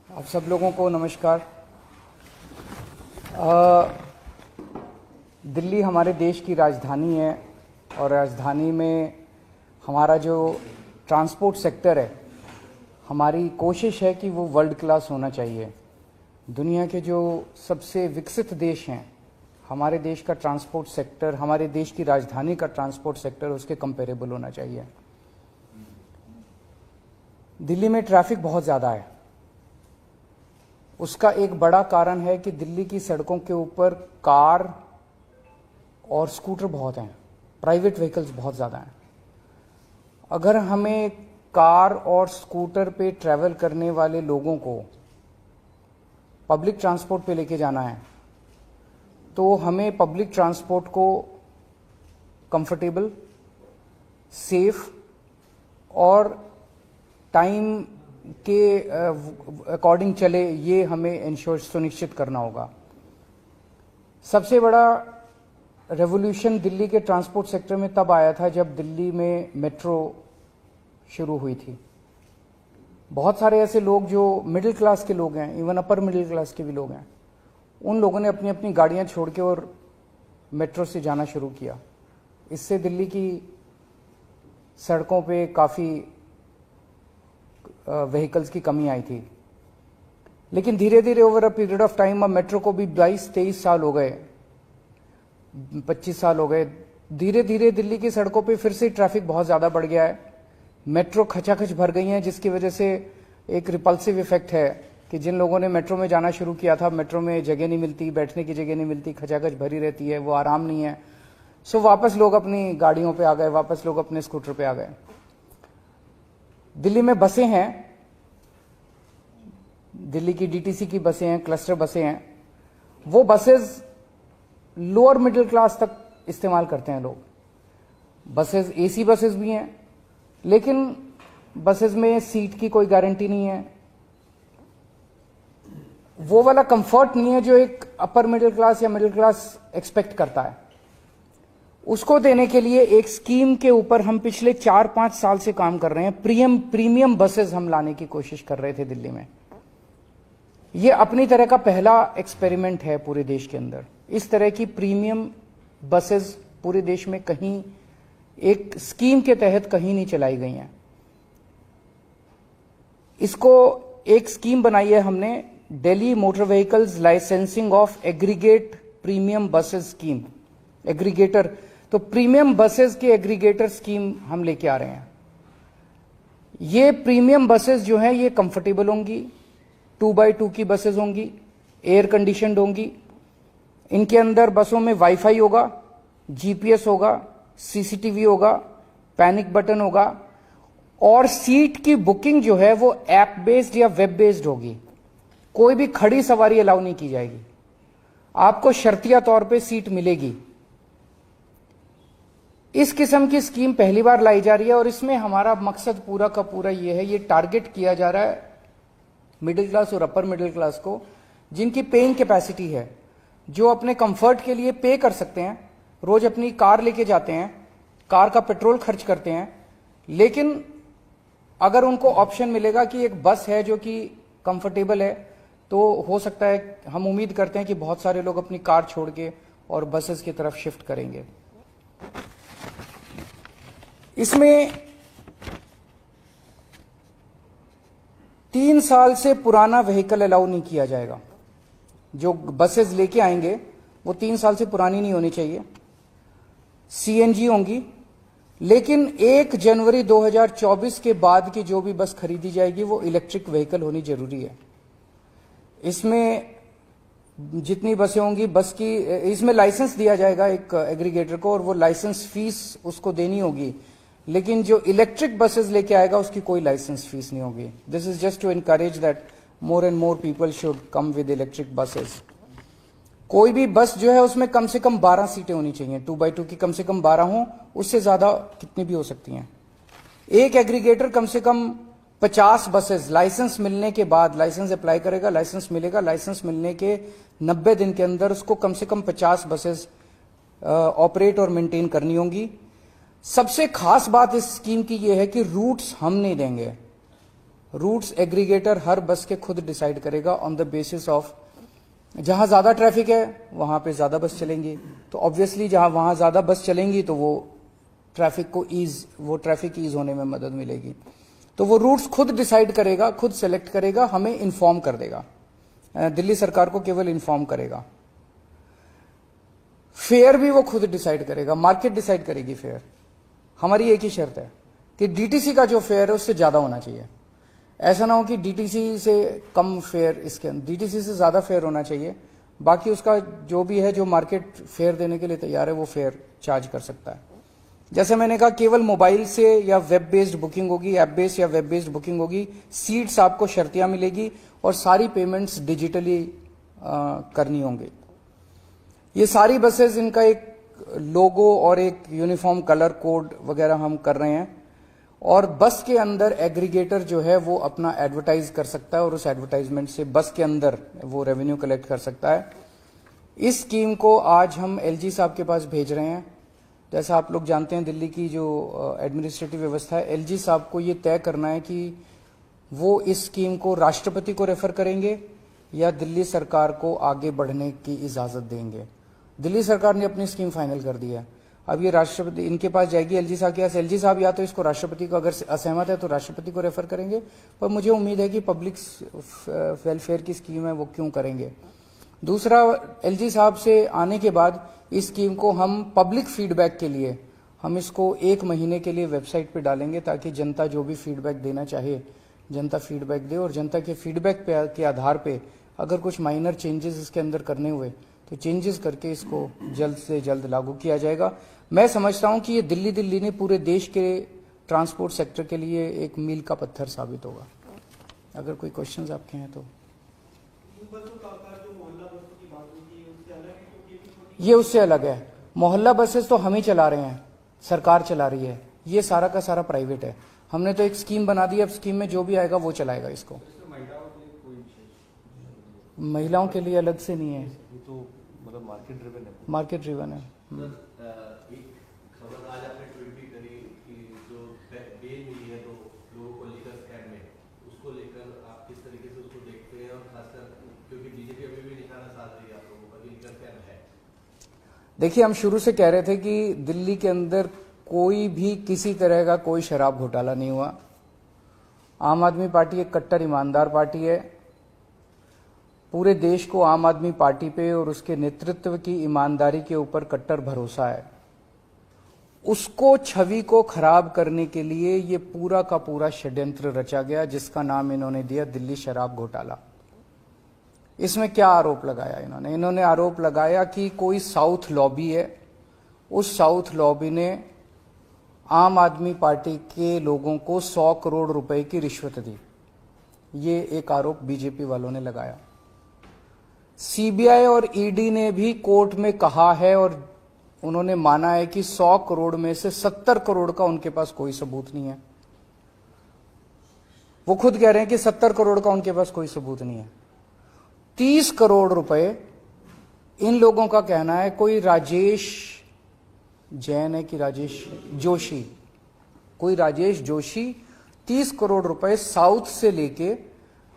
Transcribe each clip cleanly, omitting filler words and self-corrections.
आप सब लोगों को नमस्कार। दिल्ली हमारे देश की राजधानी है और राजधानी में हमारा जो ट्रांसपोर्ट सेक्टर है, हमारी कोशिश है कि वो वर्ल्ड क्लास होना चाहिए। दुनिया के जो सबसे विकसित देश हैं, हमारे देश का ट्रांसपोर्ट सेक्टर, हमारे देश की राजधानी का ट्रांसपोर्ट सेक्टर उसके कंपेरेबल होना चाहिए। दिल्ली में ट्रैफिक बहुत ज़्यादा है। उसका एक बड़ा कारण है कि दिल्ली की सड़कों के ऊपर कार और स्कूटर बहुत हैं, प्राइवेट व्हीकल्स बहुत ज़्यादा हैं। अगर हमें कार और स्कूटर पे ट्रैवल करने वाले लोगों को पब्लिक ट्रांसपोर्ट पे लेके जाना है, तो हमें पब्लिक ट्रांसपोर्ट को कंफर्टेबल, सेफ और टाइम के अकॉर्डिंग चले, ये हमें इंश्योर सुनिश्चित करना होगा। सबसे बड़ा रेवोल्यूशन दिल्ली के ट्रांसपोर्ट सेक्टर में तब आया था जब दिल्ली में मेट्रो शुरू हुई थी। बहुत सारे ऐसे लोग जो मिडिल क्लास के लोग हैं, इवन अपर मिडिल क्लास के भी लोग हैं, उन लोगों ने अपनी अपनी गाड़ियां छोड़ के और मेट्रो से जाना शुरू किया। इससे दिल्ली की सड़कों पे काफ़ी व्हीकल्स की कमी आई थी। लेकिन धीरे धीरे over a period of time, अब मेट्रो को भी 22-23 साल हो गए, 25 साल हो गए, धीरे धीरे दिल्ली की सड़कों पे फिर से ट्रैफिक बहुत ज़्यादा बढ़ गया है। मेट्रो खचाखच भर गई हैं, जिसकी वजह से एक रिपल्सिव इफेक्ट है कि जिन लोगों ने मेट्रो में जाना शुरू किया था, मेट्रो में जगह नहीं मिलती, बैठने की जगह नहीं मिलती, खचाखच भरी रहती है, वो आराम नहीं है। सो वापस लोग अपनी गाड़ियों पे आ गए, वापस लोग अपने स्कूटर पे आ गए। दिल्ली में बसें हैं, दिल्ली की डीटीसी की बसें हैं, क्लस्टर बसें हैं। वो बसेस लोअर मिडिल क्लास तक इस्तेमाल करते हैं लोग। बसेस एसी बसेस भी हैं, लेकिन बसेस में सीट की कोई गारंटी नहीं है। वो वाला कंफर्ट नहीं है जो एक अपर मिडिल क्लास या मिडिल क्लास एक्सपेक्ट करता है। उसको देने के लिए एक स्कीम के ऊपर हम पिछले 4-5 साल से काम कर रहे हैं। प्रीमियम बसेस हम लाने की कोशिश कर रहे थे दिल्ली में। ये अपनी तरह का पहला एक्सपेरिमेंट है पूरे देश के अंदर। इस तरह की प्रीमियम बसेस पूरे देश में कहीं एक स्कीम के तहत कहीं नहीं चलाई गई हैं। इसको एक स्कीम बनाई है हमने, Delhi motor vehicles licensing of aggregate premium buses scheme, aggregator. तो प्रीमियम बसेस के एग्रीगेटर स्कीम हम लेके आ रहे हैं। ये प्रीमियम बसेस जो हैं ये कंफर्टेबल होंगी, 2x2 की बसेस होंगी, एयर कंडीशनड होंगी। इनके अंदर बसों में वाईफाई होगा, जीपीएस होगा, सीसीटीवी होगा, पैनिक बटन होगा और सीट की बुकिंग जो है वो ऐप बेस्ड या वेब बेस्ड होगी। कोई भी खड़ी सवारी अलाउ नहीं की जाएगी, आपको शर्तिया तौर पे सीट मिलेगी। इस किस्म की स्कीम पहली बार लाई जा रही है और इसमें हमारा मकसद पूरा का पूरा ये है, ये टारगेट किया जा रहा है मिडिल क्लास और अपर मिडिल क्लास को, जिनकी पेइंग कैपेसिटी है, जो अपने कंफर्ट के लिए पे कर सकते हैं, रोज अपनी कार लेके जाते हैं, कार का पेट्रोल खर्च करते हैं। लेकिन अगर उनको ऑप्शन मिलेगा कि एक बस है जो कि कंफर्टेबल है, तो हो सकता है, हम उम्मीद करते हैं कि बहुत सारे लोग अपनी कार छोड़ के और बसेस की तरफ शिफ्ट करेंगे। इसमें 3 साल से पुराना व्हीकल अलाउ नहीं किया जाएगा। जो बसेस लेके आएंगे वो 3 साल से पुरानी नहीं होनी चाहिए, सीएनजी होंगी। लेकिन 1 जनवरी 2024 के बाद की जो भी बस खरीदी जाएगी वो इलेक्ट्रिक व्हीकल होनी जरूरी है। इसमें जितनी बसें होंगी, बस की इसमें लाइसेंस दिया जाएगा एक एग्रीगेटर को और वो लाइसेंस फीस उसको देनी होगी। लेकिन जो इलेक्ट्रिक बसेस लेके आएगा उसकी कोई लाइसेंस फीस नहीं होगी। This is just to encourage that more and more people should come with electric buses. कोई भी बस जो है उसमें कम से कम 12 सीटें होनी चाहिए, 2x2 की कम से कम 12 हों, उससे ज्यादा कितनी भी हो सकती हैं। एक एग्रीगेटर कम से कम 50 बसेस लाइसेंस मिलने के बाद, लाइसेंस अप्लाई करेगा, लाइसेंस मिलेगा, लाइसेंस मिलने के 90 दिन के अंदर उसको कम से कम 50 बसेस ऑपरेट और मेंटेन करनी होंगी। सबसे खास बात इस स्कीम की यह है कि रूट्स हम नहीं देंगे, रूट्स एग्रीगेटर हर बस के खुद डिसाइड करेगा ऑन द बेसिस ऑफ जहां ज्यादा ट्रैफिक है वहां पे ज्यादा बस चलेंगी, तो ऑब्वियसली जहां वहां ज्यादा बस चलेंगी तो वो ट्रैफिक ईज होने में मदद मिलेगी। तो वो रूट्स खुद डिसाइड करेगा, खुद सेलेक्ट करेगा, हमें इन्फॉर्म कर देगा, दिल्ली सरकार को केवल इन्फॉर्म करेगा। फेयर भी वो खुद डिसाइड करेगा, मार्केट डिसाइड करेगी फेयर। हमारी एक ही शर्त है कि डीटीसी का जो फेयर है उससे ज्यादा होना चाहिए। ऐसा ना हो कि डीटीसी से कम फेयर, इसके अंदर डीटीसी से ज्यादा फेयर होना चाहिए। बाकी उसका जो भी है, जो मार्केट फेयर देने के लिए तैयार है वो फेयर चार्ज कर सकता है। जैसे मैंने कहा, केवल मोबाइल से या वेब बेस्ड बुकिंग होगी, ऐप बेस्ड या वेब बेस्ड बुकिंग होगी, सीट्स आपको शर्तियां मिलेगी और सारी पेमेंट्स डिजिटली करनी होंगी। ये सारी बसेस, इनका एक लोगो और एक यूनिफॉर्म कलर कोड वगैरह हम कर रहे हैं, और बस के अंदर एग्रीगेटर जो है वो अपना एडवर्टाइज कर सकता है और उस एडवर्टाइजमेंट से बस के अंदर वो रेवेन्यू कलेक्ट कर सकता है। इस स्कीम को आज हम एलजी साहब के पास भेज रहे हैं। जैसा आप लोग जानते हैं, दिल्ली की जो एडमिनिस्ट्रेटिव व्यवस्था है, एलजी साहब को ये तय करना है कि वो इस स्कीम को राष्ट्रपति को रेफर करेंगे या दिल्ली सरकार को आगे बढ़ने की इजाजत देंगे। दिल्ली सरकार ने अपनी स्कीम फाइनल कर दी है, अब ये राष्ट्रपति इनके पास जाएगी, एलजी साहब के पास। एलजी साहब या तो इसको राष्ट्रपति को, अगर असहमत है तो राष्ट्रपति को रेफर करेंगे, पर मुझे उम्मीद है कि पब्लिक वेलफेयर की स्कीम है वो क्यों करेंगे। दूसरा, एलजी साहब से आने के बाद इस स्कीम को हम पब्लिक फीडबैक के लिए हम इसको 1 महीने के लिए वेबसाइट पे डालेंगे, ताकि जनता जो भी फीडबैक देना चाहे जनता फीडबैक दे, और जनता के फीडबैक के आधार पे अगर कुछ माइनर चेंजेस इसके अंदर करने हुए तो चेंजेस करके इसको जल्द से जल्द लागू किया जाएगा। मैं समझता हूं कि ये दिल्ली ने पूरे देश के ट्रांसपोर्ट सेक्टर के लिए एक मील का पत्थर साबित होगा। अगर कोई क्वेश्चंस आपके हैं तो। ये उससे अलग है। मोहल्ला बसेस तो हम ही चला रहे हैं, सरकार चला रही है, ये सारा का सारा प्राइवेट है। हमने तो एक स्कीम बना दी, अब स्कीम में जो भी आएगा वो चलाएगा इसको। महिलाओं के लिए अलग से नहीं है, तो मतलब मार्केट ड्रिवन है। एक खबर आज आपने ट्वीट भी करी कि जो बेल मिली है तो लोगों को लीगल स्कैम में, उसको लेकर आप किस तरीके से उसको देखते हैं, और खासकर क्योंकि बीजेपी अभी भी निशाना साध रही है आप लोगों पर, लीगल स्कैम है। देखिए, हम शुरू से कह रहे थे कि दिल्ली के अंदर कोई भी किसी तरह का कोई शराब घोटाला नहीं हुआ। आम आदमी पार्टी एक कट्टर ईमानदार पार्टी है। पूरे देश को आम आदमी पार्टी पे और उसके नेतृत्व की ईमानदारी के ऊपर कट्टर भरोसा है। उसको, छवि को खराब करने के लिए ये पूरा का पूरा षड्यंत्र रचा गया, जिसका नाम इन्होंने दिया दिल्ली शराब घोटाला। इसमें क्या आरोप लगाया इन्होंने आरोप लगाया कि कोई साउथ लॉबी है, उस साउथ लॉबी ने आम आदमी पार्टी के लोगों को 100 करोड़ रुपए की रिश्वत दी। ये एक आरोप बीजेपी वालों ने लगाया। सीबीआई और ईडी ने भी कोर्ट में कहा है और उन्होंने माना है कि 100 करोड़ में से 70 करोड़ का उनके पास कोई सबूत नहीं है। वो खुद कह रहे हैं कि 70 करोड़ का उनके पास कोई सबूत नहीं है। 30 करोड़ रुपए इन लोगों का कहना है, कोई राजेश जैन है कि राजेश जोशी, कोई राजेश जोशी 30 करोड़ रुपए साउथ से लेके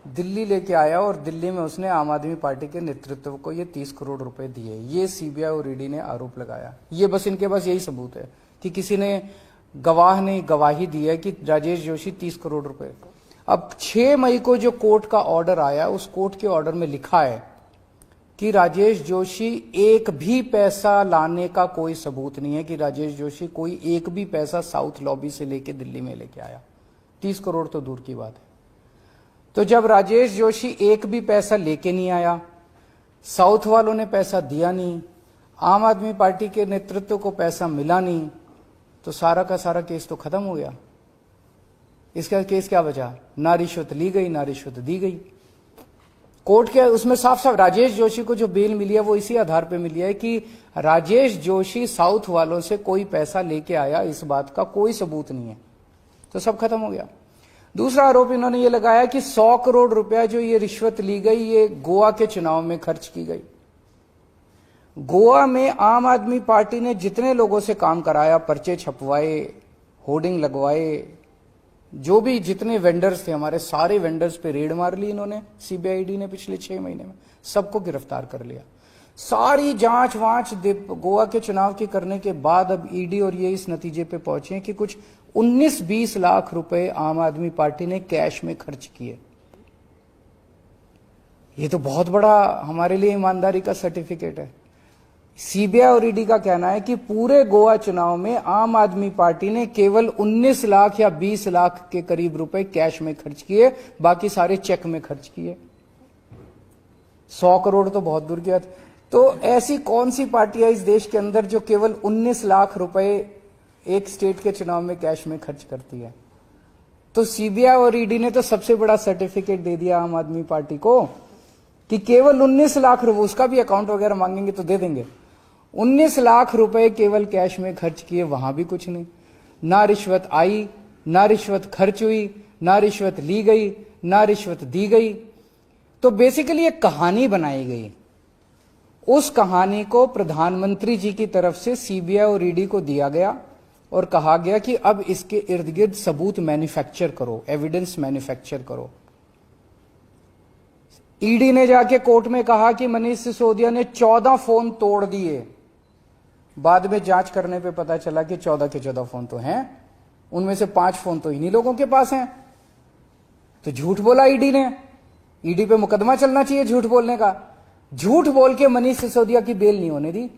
दिल्ली लेके आया और दिल्ली में उसने आम आदमी पार्टी के नेतृत्व को ये 30 करोड़ रुपए दिए। ये सीबीआई और ईडी ने आरोप लगाया। ये बस इनके पास यही सबूत है कि किसी ने, गवाह ने गवाही दी है कि राजेश जोशी 30 करोड़ रुपए। अब 6 मई को जो कोर्ट का ऑर्डर आया, उस कोर्ट के ऑर्डर में लिखा है कि राजेश जोशी एक भी पैसा लाने का कोई सबूत नहीं है, कि राजेश जोशी कोई एक भी पैसा साउथ लॉबी से लेके दिल्ली में लेके आया। 30 करोड़ तो दूर की बात है। तो जब राजेश जोशी एक भी पैसा लेके नहीं आया, साउथ वालों ने पैसा दिया नहीं, आम आदमी पार्टी के नेतृत्व को पैसा मिला नहीं, तो सारा का सारा केस तो खत्म हो गया। इसका केस क्या बचा? ना रिश्वत ली गई, ना रिश्वत दी गई। कोर्ट के उसमें साफ साफ राजेश जोशी को जो बेल मिली है वो इसी आधार पे मिली है कि राजेश जोशी साउथ वालों से कोई पैसा लेके आया, इस बात का कोई सबूत नहीं है। तो सब खत्म हो गया। दूसरा आरोप इन्होंने ये लगाया कि 100 करोड़ रुपया जो ये रिश्वत ली गई, ये गोवा के चुनाव में खर्च की गई। गोवा में आम आदमी पार्टी ने जितने लोगों से काम कराया, पर्चे छपवाए, होर्डिंग लगवाए, जो भी जितने वेंडर्स थे हमारे, सारे वेंडर्स पे रेड मार ली इन्होंने, सीबीआईडी ने पिछले 6 महीने में सबको गिरफ्तार कर लिया। सारी जांच वांच गोवा के चुनाव की करने के बाद अब ईडी और ये इस नतीजे पे पहुंचे कि कुछ 19-20 लाख रुपए आम आदमी पार्टी ने कैश में खर्च किए। ये तो बहुत बड़ा हमारे लिए ईमानदारी का सर्टिफिकेट है। सीबीआई और ईडी का कहना है कि पूरे गोवा चुनाव में आम आदमी पार्टी ने केवल 19 लाख या 20 लाख के करीब रुपए कैश में खर्च किए, बाकी सारे चेक में खर्च किए। 100 करोड़ तो बहुत दूर की बात। तो ऐसी कौन सी पार्टी है इस देश के अंदर जो केवल 19 लाख रुपए एक स्टेट के चुनाव में कैश में खर्च करती है? तो सीबीआई और ईडी ने तो सबसे बड़ा सर्टिफिकेट दे दिया आम आदमी पार्टी को कि केवल 19 लाख रुपए, उसका भी अकाउंट वगैरह मांगेंगे तो दे देंगे, 19 लाख रुपए केवल कैश में खर्च किए, वहां भी कुछ नहीं। ना रिश्वत आई, ना रिश्वत खर्च हुई, ना रिश्वत ली गई, ना रिश्वत दी गई। तो बेसिकली एक कहानी बनाई गई। उस कहानी को प्रधानमंत्री जी की तरफ से सीबीआई और ईडी को दिया गया और कहा गया कि अब इसके इर्द गिर्द सबूत मैन्युफैक्चर करो, एविडेंस मैन्युफैक्चर करो। ईडी ने जाके कोर्ट में कहा कि मनीष सिसोदिया ने 14 फोन तोड़ दिए। बाद में जांच करने पे पता चला कि 14 के 14 फोन तो हैं, उनमें से 5 फोन तो इन्हीं लोगों के पास हैं। तो झूठ बोला ईडी ने। ईडी पे मुकदमा चलना चाहिए झूठ बोलने का। झूठ बोल के मनीष सिसोदिया की बेल नहीं होने दी।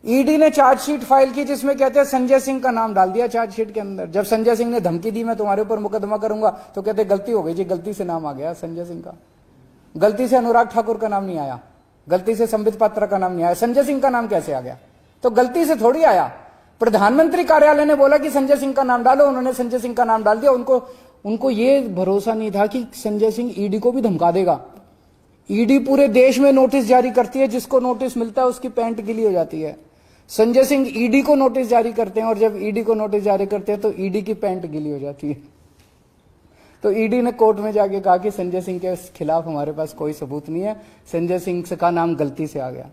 ईडी ने चार्जशीट फाइल की जिसमें कहते हैं संजय सिंह का नाम डाल दिया चार्जशीट के अंदर। जब संजय सिंह ने धमकी दी मैं तुम्हारे ऊपर मुकदमा करूंगा, तो कहते गलती हो गई जी, गलती से नाम आ गया संजय सिंह का, गलती से अनुराग ठाकुर का नाम नहीं आया, गलती से संबित पात्रा का नाम नहीं आया, संजय सिंह का नाम कैसे आ गया? तो गलती से थोड़ी आया। प्रधानमंत्री कार्यालय ने बोला कि संजय सिंह का नाम डालो, उन्होंने संजय सिंह का नाम डाल दिया। उनको ये भरोसा नहीं था कि संजय सिंह ईडी को भी धमका देगा। ईडी पूरे देश में नोटिस जारी करती है, जिसको नोटिस मिलता है उसकी पैंट गिली हो जाती है। संजय सिंह ईडी को नोटिस जारी करते हैं और जब ईडी को नोटिस जारी करते हैं तो ईडी की पैंट गिली हो जाती है। तो ईडी ने कोर्ट में जाके कहा कि संजय सिंह के खिलाफ हमारे पास कोई सबूत नहीं है, संजय सिंह का नाम गलती से आ गया।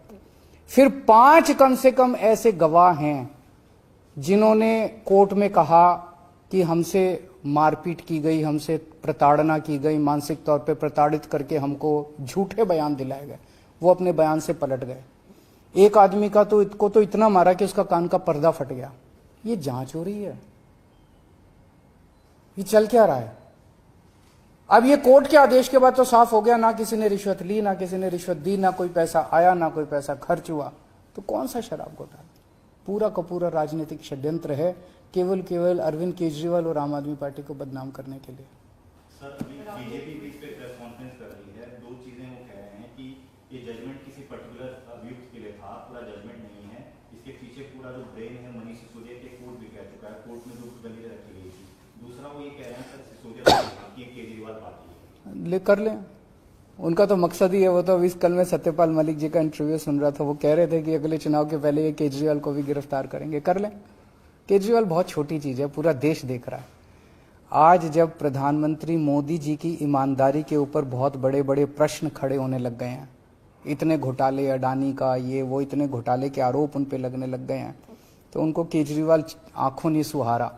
फिर 5 कम से कम ऐसे गवाह हैं जिन्होंने कोर्ट में कहा कि हमसे मारपीट की गई, हमसे प्रताड़ना की गई, मानसिक तौर पे प्रताड़ित करके हमको झूठे बयान दिलाए गए। वो अपने बयान से पलट गए। एक आदमी का तो इतना मारा कि उसका कान का पर्दा फट गया। ये जांच हो रही है, ये चल क्या रहा है? अब ये कोर्ट के आदेश के बाद तो साफ हो गया, ना किसी ने रिश्वत ली, ना किसी ने रिश्वत दी, ना कोई पैसा आया, ना कोई पैसा खर्च हुआ। तो कौन सा शराब घोटाला? पूरा का पूरा राजनीतिक षड्यंत्र है, केवल अरविंद केजरीवाल और आम आदमी पार्टी को बदनाम करने के लिए। सर, बीजेपी भी इस पे प्रेस कॉन्फ्रेंस कर रही है। 2 चीजें वो कह रहे हैं कि ये जजमेंट किसी पर्टिकुलर अभियुक्त के लिए था, पूरा जजमेंट नहीं है। इसके पीछे पूरा जो ब्रेन है मनीष सिसोदिया के, कोर्ट भी कह चुका है, कोर्ट में जो दलीलें रखी गई थी। दूसरा वो ये कह रहे हैं सर सिसोदिया की केजरीवाल पार्टी ले कर लें, उनका तो मकसद ही है। वो तो अभी कल मैं सत्यपाल मलिक जी का इंटरव्यू सुन रहा था, वो कह रहे थे कि अगले चुनाव के पहले ये केजरीवाल को भी गिरफ्तार करेंगे। कर लें, केजरीवाल बहुत छोटी चीज है, पूरा देश देख रहा है। आज जब प्रधानमंत्री मोदी जी की ईमानदारी के ऊपर बहुत बड़े बड़े प्रश्न खड़े होने लग गए हैं, इतने घोटाले अडानी का ये वो, इतने घोटाले के आरोप उन पे लगने लग गए हैं, तो उनको केजरीवाल आंखों नहीं सुहारा।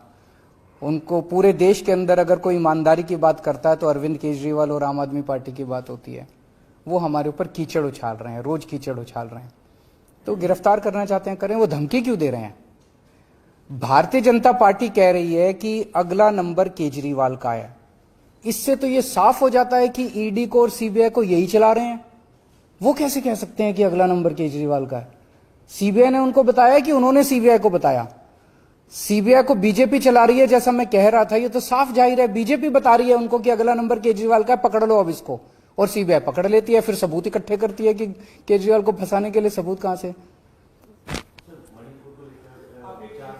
उनको पूरे देश के अंदर अगर कोई ईमानदारी की बात करता है तो अरविंद केजरीवाल और आम आदमी पार्टी की बात होती है। वो हमारे ऊपर कीचड़ उछाल रहे हैं, रोज कीचड़ उछाल रहे हैं। तो गिरफ्तार करना चाहते हैं करें, वो धमकी क्यों दे रहे हैं? भारतीय जनता पार्टी कह रही है कि अगला नंबर केजरीवाल का है। इससे तो ये साफ हो जाता है कि ईडी को और सीबीआई को यही चला रहे हैं। वो कैसे कह सकते हैं कि अगला नंबर केजरीवाल का है? सीबीआई ने उनको बताया कि उन्होंने सीबीआई को बताया। सीबीआई को बीजेपी चला रही है, जैसा मैं कह रहा था। ये तो साफ जाहिर है, बीजेपी बता रही है उनको कि अगला नंबर केजरीवाल का है, पकड़ लो अब इसको। और सीबीआई पकड़ लेती है, फिर सबूत इकट्ठे करती है कि केजरीवाल को फंसाने के लिए सबूत कहां से?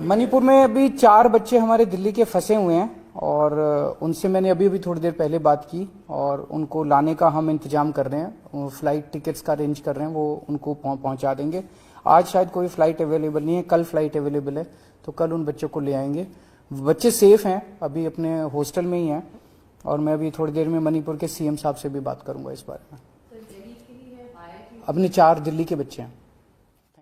मणिपुर में अभी 4 बच्चे हमारे दिल्ली के फंसे हुए हैं और उनसे मैंने अभी थोड़ी देर पहले बात की और उनको लाने का हम इंतजाम कर रहे हैं। फ्लाइट टिकट्स का अरेंज कर रहे हैं, वो उनको पहुंचा देंगे। आज शायद कोई फ्लाइट अवेलेबल नहीं है, कल फ्लाइट अवेलेबल है, तो कल उन बच्चों को ले आएंगे। बच्चे सेफ हैं, अभी अपने हॉस्टल में ही हैं और मैं अभी थोड़ी देर में मणिपुर के सीएम साहब से भी बात करूंगा इस बारे में। अपने 4 दिल्ली के बच्चे हैं।